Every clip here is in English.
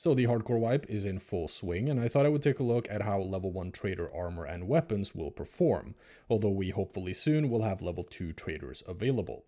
So the hardcore wipe is in full swing, and I thought I would take a look at how level 1 trader armor and weapons will perform, although we hopefully soon will have level 2 traders available.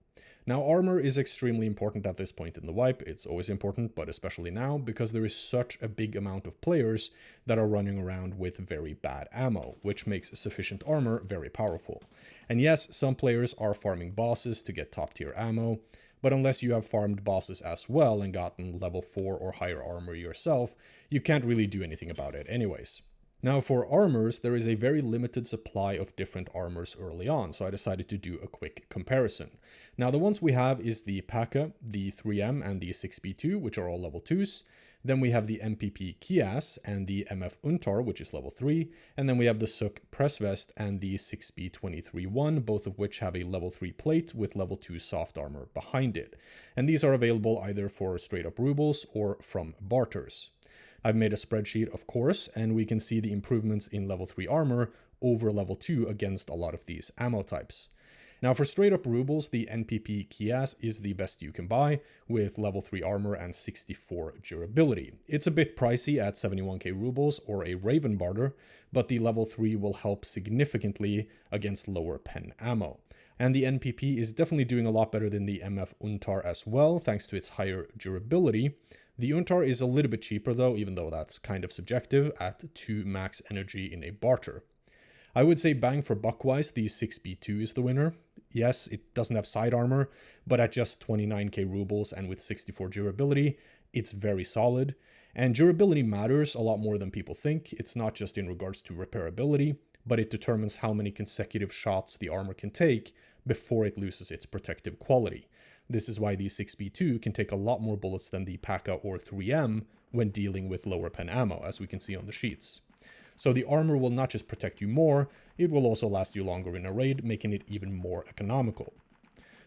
Now armor is extremely important at this point in the wipe. It's always important, but especially now, because there is such a big amount of players that are running around with very bad ammo, which makes sufficient armor very powerful. And yes, some players are farming bosses to get top tier ammo, but unless you have farmed bosses as well and gotten level 4 or higher armor yourself, you can't really do anything about it anyways. Now for armors, there is a very limited supply of different armors early on, so I decided to do a quick comparison. Now the ones we have is the P.A.K.A., the 3M, and the 6B2, which are all level 2s. Then we have the MPP Kias and the MF Untar, which is level 3. And then we have the Suk Press Vest and the 6B23-1, both of which have a level 3 plate with level 2 soft armor behind it. And these are available either for straight up rubles or from barters. I've made a spreadsheet, of course, and we can see the improvements in level 3 armor over level 2 against a lot of these ammo types. Now for straight up rubles, the NPP Kias is the best you can buy, with level 3 armor and 64 durability. It's a bit pricey at 71k rubles or a Raven barter, but the level 3 will help significantly against lower pen ammo. And the NPP is definitely doing a lot better than the MF Untar as well, thanks to its higher durability. The Untar is a little bit cheaper though, even though that's kind of subjective, at 2 max energy in a barter. I would say bang for buck-wise, the 6B2 is the winner. Yes, it doesn't have side armor, but at just 29k rubles and with 64 durability, it's very solid. And durability matters a lot more than people think. It's not just in regards to repairability, but it determines how many consecutive shots the armor can take before it loses its protective quality. This is why the 6B2 can take a lot more bullets than the P.A.K.A. or 3M when dealing with lower pen ammo, as we can see on the sheets. So the armor will not just protect you more, it will also last you longer in a raid, making it even more economical.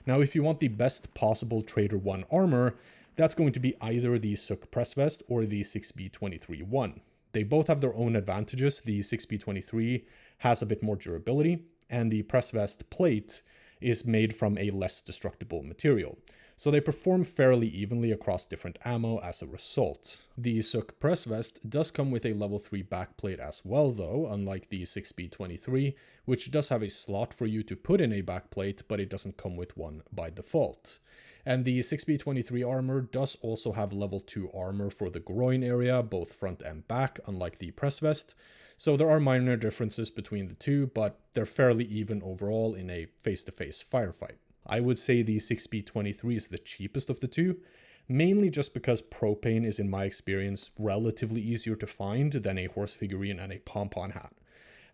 Now if you want the best possible Trader 1 armor, that's going to be either the Suk Press Vest or the 6B23-1. They both have their own advantages. The 6B23 has a bit more durability, and the Press Vest plate is made from a less destructible material. So they perform fairly evenly across different ammo as a result. The Suk Press Vest does come with a level 3 backplate as well though, unlike the 6B23, which does have a slot for you to put in a backplate, but it doesn't come with one by default. And the 6B23 armor does also have level 2 armor for the groin area, both front and back, unlike the Press Vest. So there are minor differences between the two, but they're fairly even overall in a face-to-face firefight. I would say the 6B23 is the cheapest of the two, mainly just because propane is in my experience relatively easier to find than a horse figurine and a pom-pom hat.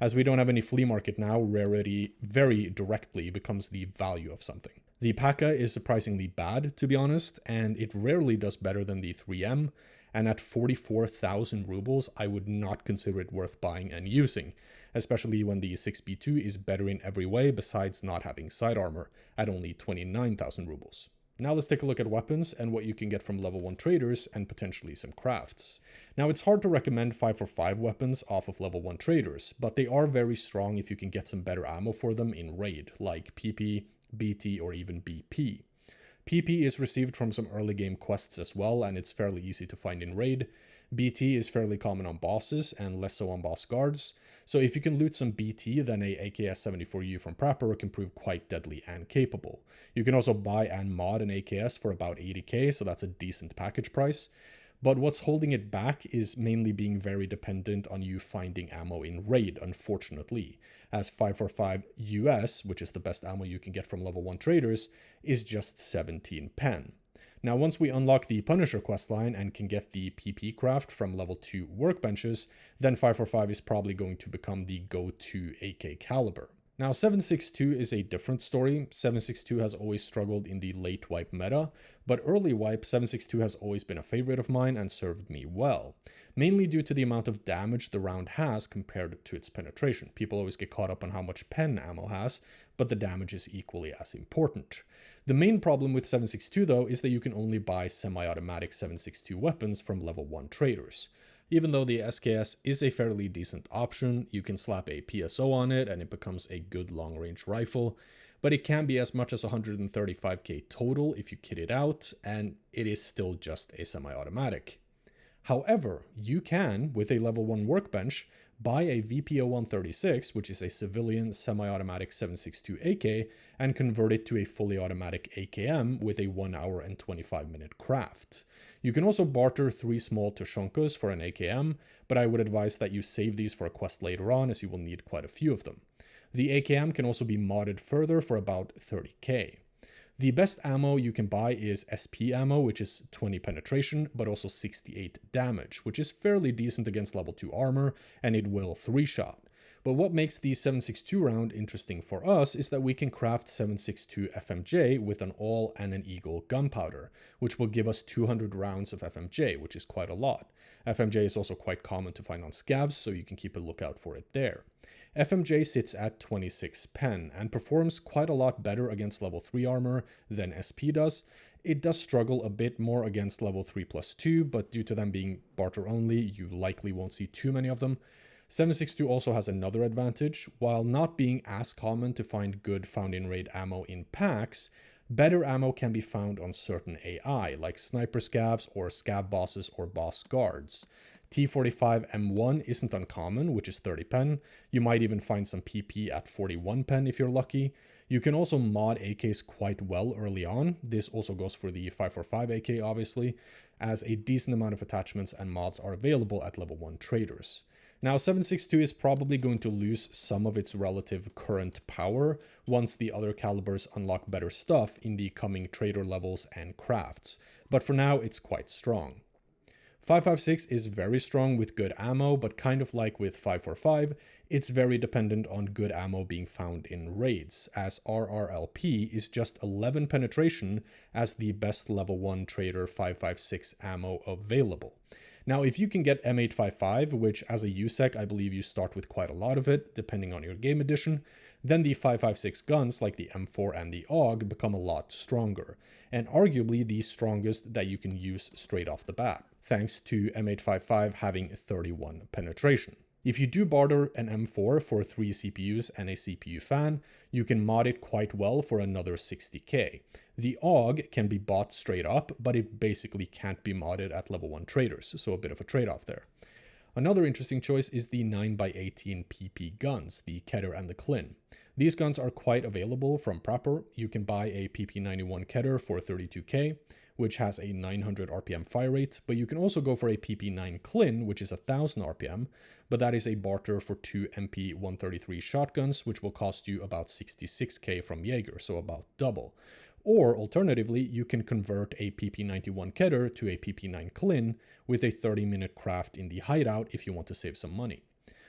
As we don't have any flea market now, rarity very directly becomes the value of something. The P.A.K.A. is surprisingly bad, to be honest, and it rarely does better than the 3M, and at 44,000 rubles, I would not consider it worth buying and using, especially when the 6B2 is better in every way besides not having side armor at only 29,000 rubles. Now let's take a look at weapons and what you can get from level 1 traders and potentially some crafts. Now it's hard to recommend 545 weapons off of level 1 traders, but they are very strong if you can get some better ammo for them in raid, like PP, BT, or even BP. PP is received from some early game quests as well, and it's fairly easy to find in raid. BT is fairly common on bosses and less so on boss guards, so if you can loot some BT, then a AKS-74U from Prapor can prove quite deadly and capable. You can also buy and mod an AKS for about 80k, so that's a decent package price. But what's holding it back is mainly being very dependent on you finding ammo in raid, unfortunately, as 545 US, which is the best ammo you can get from level 1 traders, is just 17 pen. Now once we unlock the Punisher questline and can get the PP craft from level 2 workbenches, then 545 is probably going to become the go-to AK caliber. Now 762 is a different story. 762 has always struggled in the late wipe meta, but early wipe 762 has always been a favorite of mine and served me well, mainly due to the amount of damage the round has compared to its penetration. People always get caught up on how much pen ammo has, but the damage is equally as important. The main problem with 762 though is that you can only buy semi-automatic 762 weapons from level 1 traders. Even though the SKS is a fairly decent option, you can slap a PSO on it and it becomes a good long-range rifle, but it can be as much as 135k total if you kit it out, and it is still just a semi-automatic. However, you can, with a level 1 workbench, buy a VP0136, which is a civilian semi-automatic 7.62 AK, and convert it to a fully automatic AKM with a 1 hour and 25 minute craft. You can also barter 3 small Tushonkas for an AKM, but I would advise that you save these for a quest later on, as you will need quite a few of them. The AKM can also be modded further for about 30k. The best ammo you can buy is SP ammo, which is 20 penetration, but also 68 damage, which is fairly decent against level 2 armor, and it will 3-shot. But what makes the 7.62 round interesting for us is that we can craft 7.62 FMJ with an all and an eagle gunpowder, which will give us 200 rounds of FMJ, which is quite a lot. FMJ is also quite common to find on scavs, so you can keep a lookout for it there. FMJ sits at 26 pen and performs quite a lot better against level 3 armor than SP does. It does struggle a bit more against level 3+2, but due to them being barter only, you likely won't see too many of them. 7.62 also has another advantage. While not being as common to find good found-in-raid ammo in packs, better ammo can be found on certain AI, like sniper scavs or scav bosses or boss guards. T45 M1 isn't uncommon, which is 30 pen. You might even find some PP at 41 pen if you're lucky. You can also mod AKs quite well early on. This also goes for the 545 AK obviously, as a decent amount of attachments and mods are available at level 1 traders. Now 7.62 is probably going to lose some of its relative current power once the other calibers unlock better stuff in the coming trader levels and crafts, but for now it's quite strong. 5.56 is very strong with good ammo, but kind of like with 5.45, it's very dependent on good ammo being found in raids, as RRLP is just 11 penetration as the best level 1 trader 5.56 ammo available. Now, if you can get M855, which as a USEC I believe you start with quite a lot of it, depending on your game edition, then the 5.56 guns like the M4 and the AUG become a lot stronger, and arguably the strongest that you can use straight off the bat, thanks to M855 having 31 penetration. If you do barter an M4 for 3 CPUs and a CPU fan, you can mod it quite well for another 60k. The AUG can be bought straight up, but it basically can't be modded at level 1 traders, so a bit of a trade-off there. Another interesting choice is the 9x18 PP guns, the Kedr and the Klin. These guns are quite available from Proper. You can buy a PP91 Kedr for 32k, which has a 900 RPM fire rate, but you can also go for a PP9 Klin, which is 1000 RPM, but that is a barter for 2 MP133 shotguns, which will cost you about 66k from Jaeger, so about double. Or alternatively, you can convert a PP91 Kedr to a PP9 Klin with a 30-minute craft in the hideout if you want to save some money.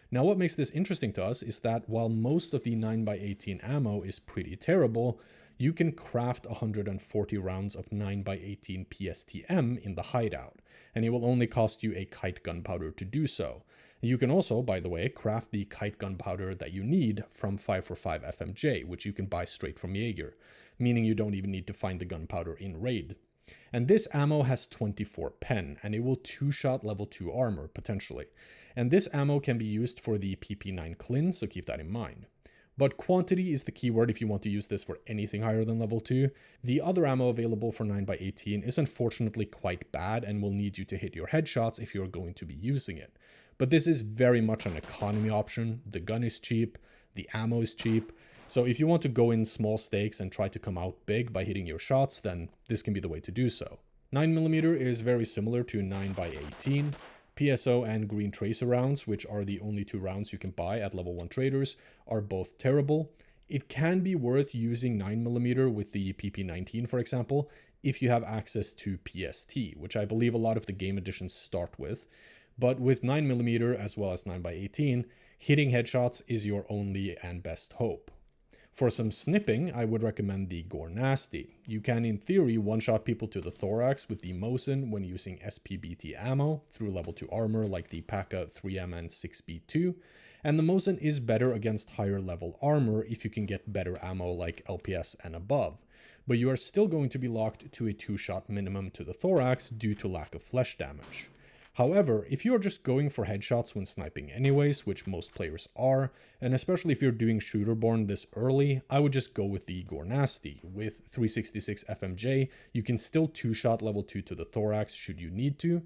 Now what makes this interesting to us is that while most of the 9x18 ammo is pretty terrible, you can craft 140 rounds of 9x18 PSTM in the hideout, and it will only cost you a kite gunpowder to do so. You can also, by the way, craft the kite gunpowder that you need from 545 FMJ, which you can buy straight from Jaeger, meaning you don't even need to find the gunpowder in raid. And this ammo has 24 pen, and it will 2-shot level 2 armor, potentially. And this ammo can be used for the PP9 Klin, so keep that in mind. But quantity is the keyword if you want to use this for anything higher than level 2. The other ammo available for 9x18 is unfortunately quite bad and will need you to hit your headshots if you're going to be using it. But this is very much an economy option. The gun is cheap, the ammo is cheap, so if you want to go in small stakes and try to come out big by hitting your shots, then this can be the way to do so. 9mm is very similar to 9x18. PSO and Green Tracer rounds, which are the only 2 rounds you can buy at level 1 traders, are both terrible. It can be worth using 9mm with the PP19, for example, if you have access to PST, which I believe a lot of the game editions start with. But with 9mm as well as 9x18, hitting headshots is your only and best hope. For some snipping, I would recommend the Gornostay. You can, in theory, one-shot people to the thorax with the Mosin when using SPBT ammo through level 2 armor like the P.A.K.A. 3M and 6B2, and the Mosin is better against higher level armor if you can get better ammo like LPS and above, but you are still going to be locked to a 2-shot minimum to the thorax due to lack of flesh damage. However, if you are just going for headshots when sniping anyways, which most players are, and especially if you're doing shooterborn this early, I would just go with the Gornostay. With 366 FMJ, you can still 2-shot level 2 to the thorax should you need to.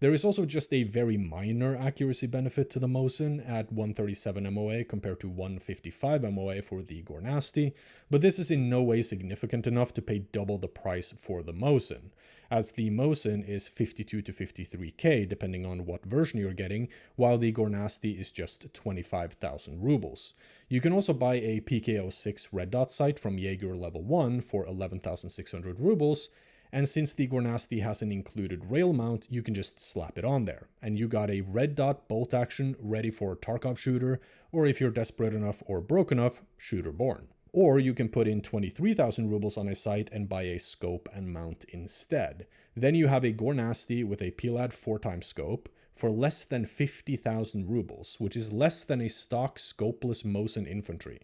There is also just a very minor accuracy benefit to the Mosin at 137 MOA compared to 155 MOA for the Gornostay, but this is in no way significant enough to pay double the price for the Mosin, as the Mosin is 52 to 53k depending on what version you're getting, while the Gornostay is just 25,000 rubles. You can also buy a PK06 red dot sight from Jaeger level 1 for 11,600 rubles, and since the Gornostay has an included rail mount, you can just slap it on there, and you got a red dot bolt action ready for Tarkov shooter, or if you're desperate enough or broke enough, shooter born. Or you can put in 23,000 rubles on a sight and buy a scope and mount instead. Then you have a Gornostay with a PLAD 4x scope for less than 50,000 rubles, which is less than a stock scopeless Mosin infantry.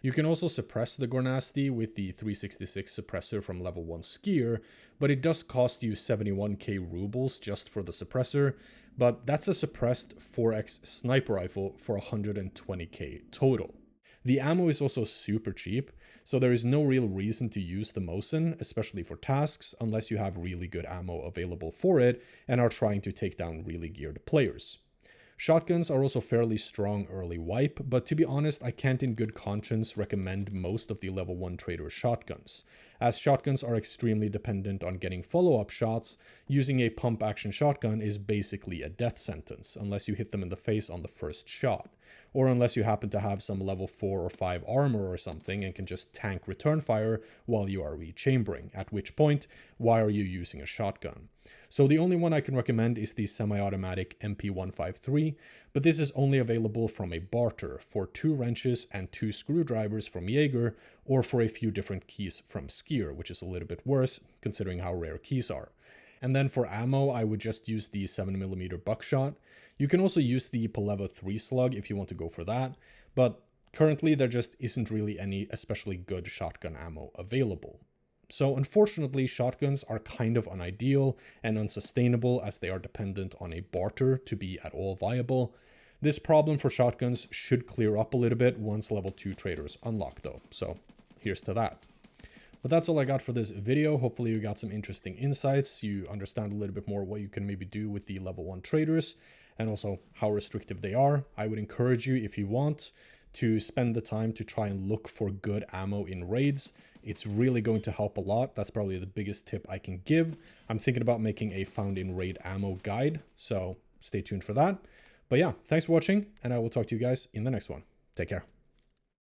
You can also suppress the Gornostay with the 366 suppressor from level 1 skier, but it does cost you 71k rubles just for the suppressor, but that's a suppressed 4x sniper rifle for 120k total. The ammo is also super cheap, so there is no real reason to use the Mosin, especially for tasks, unless you have really good ammo available for it and are trying to take down really geared players. Shotguns are also fairly strong early wipe, but to be honest, I can't in good conscience recommend most of the level 1 trader shotguns. As shotguns are extremely dependent on getting follow-up shots, using a pump action shotgun is basically a death sentence, unless you hit them in the face on the first shot, or unless you happen to have some level 4 or 5 armor or something and can just tank return fire while you are rechambering, at which point, why are you using a shotgun? So the only one I can recommend is the semi-automatic MP153, but this is only available from a barter for 2 wrenches and 2 screwdrivers from Jaeger, or for a few different keys from Skier, which is a little bit worse considering how rare keys are. And then for ammo, I would just use the 7mm buckshot. You can also use the Paleva 3 slug if you want to go for that, but currently there just isn't really any especially good shotgun ammo available. So unfortunately, shotguns are kind of unideal and unsustainable as they are dependent on a barter to be at all viable. This problem for shotguns should clear up a little bit once level 2 traders unlock though, so here's to that. But that's all I got for this video. Hopefully you got some interesting insights, you understand a little bit more what you can maybe do with the level 1 traders, and also how restrictive they are. I would encourage you, if you want, to spend the time to try and look for good ammo in raids. It's really going to help a lot. That's probably the biggest tip I can give. I'm thinking about making a found in raid ammo guide, so stay tuned for that. But yeah, thanks for watching, and I will talk to you guys in the next one. Take care.